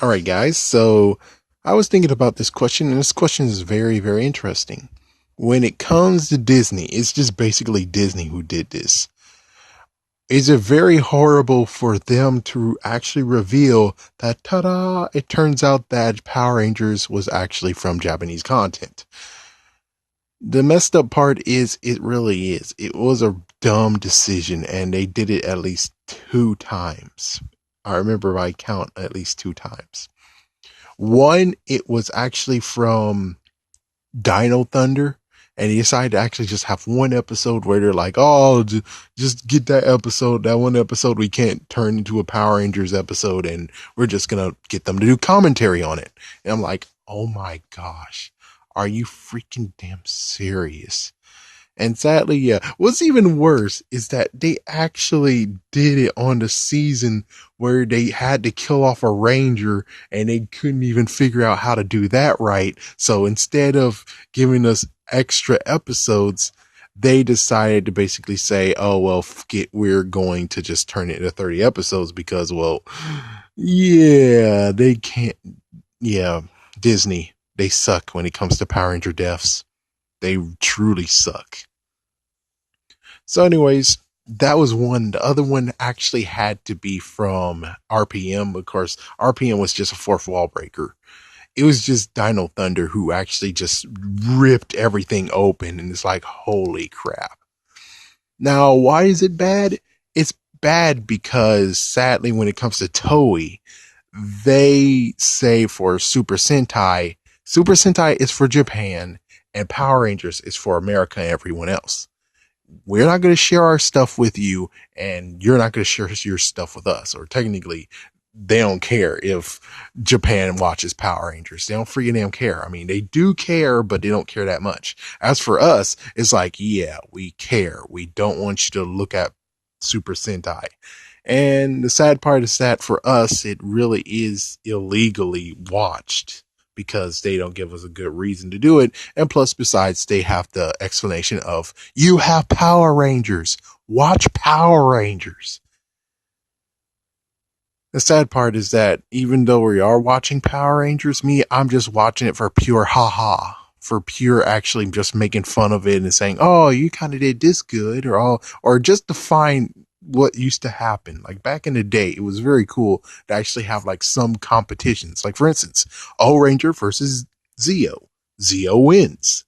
All right, guys. So I was thinking about this question, and this question is very, very interesting. When it comes to Disney, it's just basically Disney who did this. Is it very horrible for them to actually reveal that, ta-da, it turns out that Power Rangers was actually from Japanese content? The messed up part is it really is. It was a dumb decision, and they did it at least two times. I remember by count at least two times. One, it was actually from Dino Thunder, and he decided to actually just have one episode where they're like, "Oh, just get that episode, that one episode we can't turn into a Power Rangers episode, and we're just gonna get them to do commentary on it." And I'm like, "Oh my gosh, are you freaking damn serious?" And sadly, yeah, what's even worse is that they actually did it on the season where they had to kill off a ranger and they couldn't even figure out how to do that right. So instead of giving us extra episodes, they decided to basically say, oh, well, we're going to just turn it into 30 episodes because, well, yeah, they can't. Yeah, Disney, they suck when it comes to Power Ranger deaths. They truly suck. So, anyways, that was one. The other one actually had to be from RPM. Of course, RPM was just a fourth wall breaker. It was just Dino Thunder who actually just ripped everything open, and it's like, holy crap. Now, why is it bad? It's bad because sadly, when it comes to Toei, they say for Super Sentai is for Japan, and Power Rangers is for America and everyone else. We're not going to share our stuff with you, and you're not going to share your stuff with us. Or technically, they don't care if Japan watches Power Rangers. They don't freaking damn care. I mean, they do care, but they don't care that much. As for us, it's like, yeah, we care. We don't want you to look at Super Sentai. And the sad part is that for us, it really is illegally watched because they don't give us a good reason to do it. And plus, besides, they have the explanation of, you have Power Rangers. Watch Power Rangers. The sad part is that even though we are watching Power Rangers, I'm just watching it for pure haha. For pure actually just making fun of it and saying, oh, you kind of did this good, or just to find what used to happen. Like back in the day, it was very cool to actually have like some competitions. Like for instance, O Ranger versus Zeo. Zeo wins.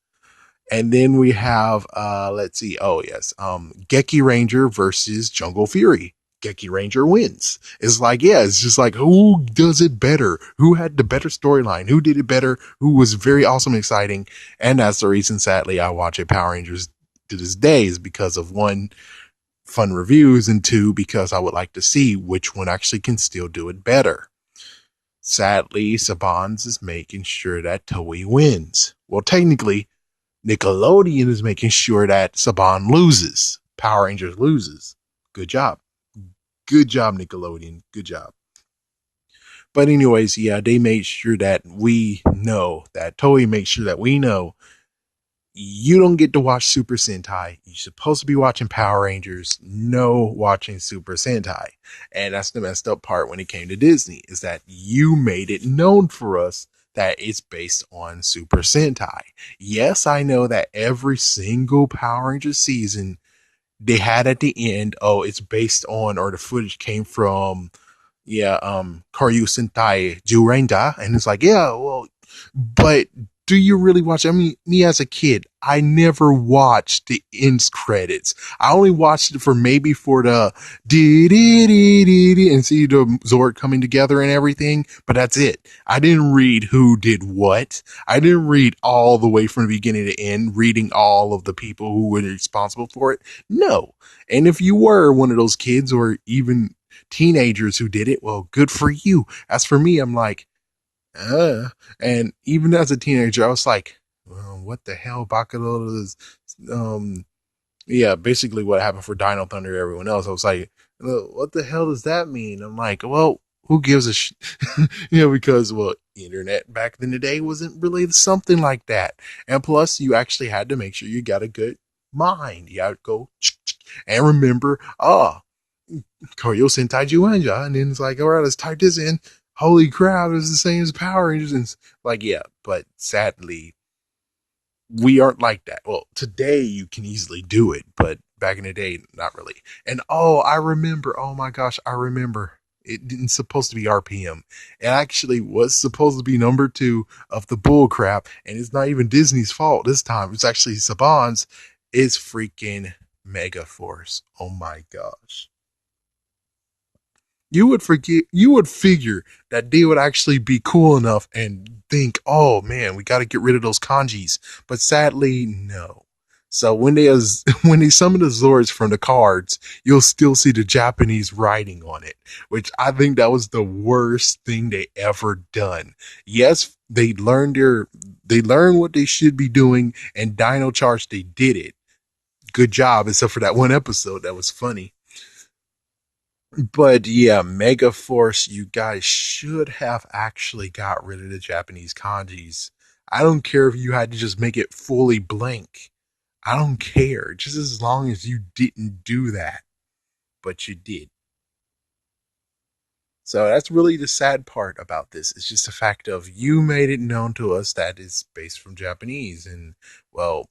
And then we have let's see, oh yes, Geki Ranger versus Jungle Fury. Geki Ranger wins. It's like, yeah, it's just like, who does it better? Who had the better storyline? Who did it better? Who was very awesome and exciting? And that's the reason, sadly, I watch it Power Rangers to this day, is because of one, fun reviews, and two, because I would like to see which one actually can still do it better. Sadly, Saban's is making sure that Toei wins. Well, technically, Nickelodeon is making sure that Saban loses. Power Rangers loses. Good job. Good job, Nickelodeon. Good job. But anyways, yeah, they made sure that we know, that Toei makes sure that we know, you don't get to watch Super Sentai. You're supposed to be watching Power Rangers, no watching Super Sentai. And that's the messed up part when it came to Disney, is that you made it known for us that it's based on Super Sentai. Yes, I know that every single Power Ranger season they had at the end, oh, it's based on, or the footage came from, yeah, Koryu Sentai Jurenda. And it's like, yeah, well, but do you really watch? I mean, me as a kid, I never watched the end credits. I only watched it for maybe for the and see the Zord coming together and everything, but that's it. I didn't read who did what. I didn't read all the way from the beginning to end, reading all of the people who were responsible for it. No. And if you were one of those kids or even teenagers who did it, well, good for you. As for me, I'm like, and even as a teenager, I was like, well, what the hell, Bakudo is, yeah, basically what happened for Dino Thunder and everyone else. I was like, what the hell does that mean? I'm like, well, who gives a because, well, internet back in the day wasn't really something like that. And plus, you actually had to make sure you got a good mind. You had to go and remember, Koryo Sentai Juanja. And then it's like, all right, let's type this in. holy crap, it's the same as Power Rangers. And like, yeah, but sadly, we aren't like that. Well, today you can easily do it, but back in the day, not really. And oh, I remember. Oh my gosh, I remember. It didn't supposed to be RPM. It actually was supposed to be number two of the bull crap, and it's not even Disney's fault this time. It's actually Saban's. It's freaking Mega Force. Oh my gosh. You would figure that they would actually be cool enough and think, oh man, we got to get rid of those kanjis. But sadly, no. So when they summon the Zords from the cards, you'll still see the Japanese writing on it, which I think that was the worst thing they ever done. Yes, they learned what they should be doing, and Dino Charge they did it. Good job, except for that one episode that was funny. But yeah, Mega Force, you guys should have actually got rid of the Japanese kanjis. I don't care if you had to just make it fully blank. I don't care, just as long as you didn't do that. But you did. So that's really the sad part about this. It's just the fact of you made it known to us that it's based from Japanese. And well,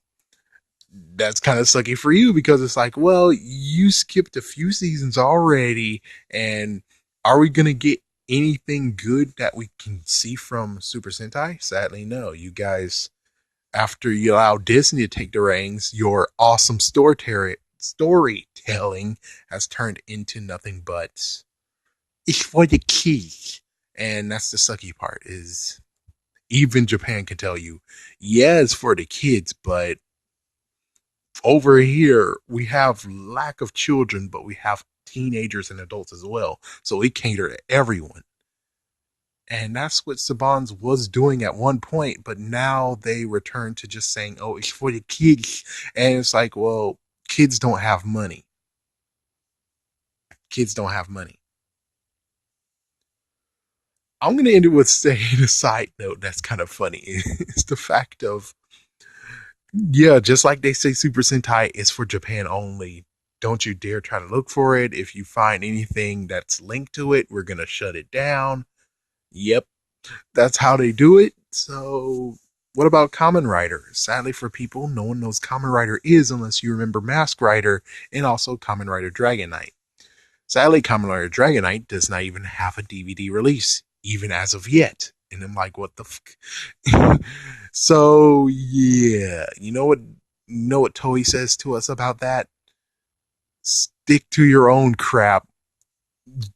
that's kind of sucky for you because it's like, well, you skipped a few seasons already, and are we gonna get anything good that we can see from Super Sentai? Sadly, no. You guys, after you allow Disney to take the reins, your awesome storytelling has turned into nothing but it's for the kids, and that's the sucky part. Is even Japan can tell you, yeah, it's for the kids, but over here we have lack of children, but we have teenagers and adults as well, so we cater to everyone. And that's what Saban's was doing at one point, but now they return to just saying, oh, it's for the kids. And it's like, well, kids don't have money. Kids don't have money. I'm going to end it with saying a side note that's kind of funny. It's the fact of, yeah, just like they say Super Sentai is for Japan only, don't you dare try to look for it. If you find anything that's linked to it, we're going to shut it down. Yep, that's how they do it. So, what about Kamen Rider? Sadly for people, no one knows Kamen Rider is unless you remember Mask Rider and also Kamen Rider Dragon Knight. Sadly, Kamen Rider Dragon Knight does not even have a DVD release, even as of yet. And I'm like, what the fuck? So yeah, you know what Toei says to us about that? Stick to your own crap.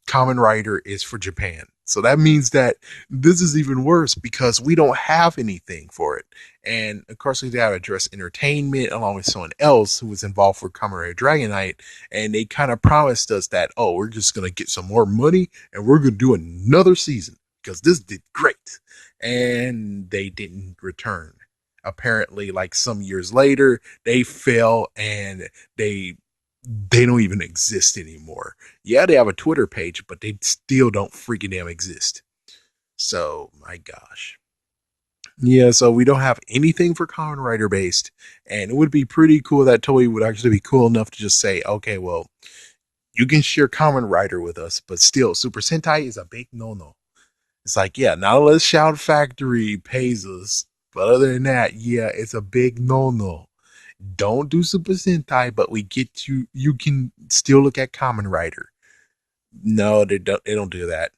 Kamen Rider is for Japan. So that means that this is even worse because we don't have anything for it. And of course, we got to address entertainment along with someone else who was involved for Kamen Rider Dragon Knight. And they kind of promised us that, oh, we're just going to get some more money and we're going to do another season because this did great. And they didn't return. Apparently, like some years later, they fell and they don't even exist anymore. Yeah, they have a Twitter page, but they still don't freaking damn exist. So, my gosh. Yeah, so we don't have anything for Kamen Rider based, and it would be pretty cool that Toei would actually be cool enough to just say, okay, well, you can share Kamen Rider with us, but still, Super Sentai is a big no-no. It's like, yeah, not unless Shout Factory pays us, but other than that, yeah, it's a big no-no. Don't do Super Sentai, but we get you. You can still look at Kamen Rider. No, they don't. They don't do that.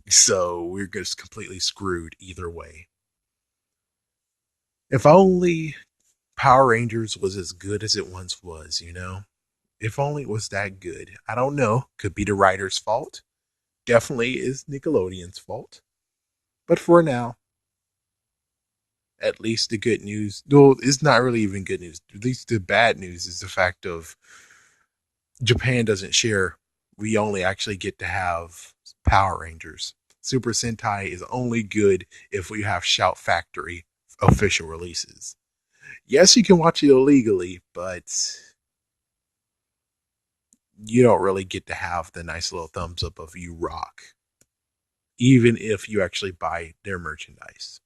So we're just completely screwed either way. If only Power Rangers was as good as it once was, you know? If only it was that good. I don't know. Could be the writer's fault. Definitely is Nickelodeon's fault. But for now, at least the good news, well, it's not really even good news. At least the bad news is the fact of Japan doesn't share. We only actually get to have Power Rangers. Super Sentai is only good if we have Shout Factory official releases. Yes, you can watch it illegally, but you don't really get to have the nice little thumbs up of you rock, even if you actually buy their merchandise.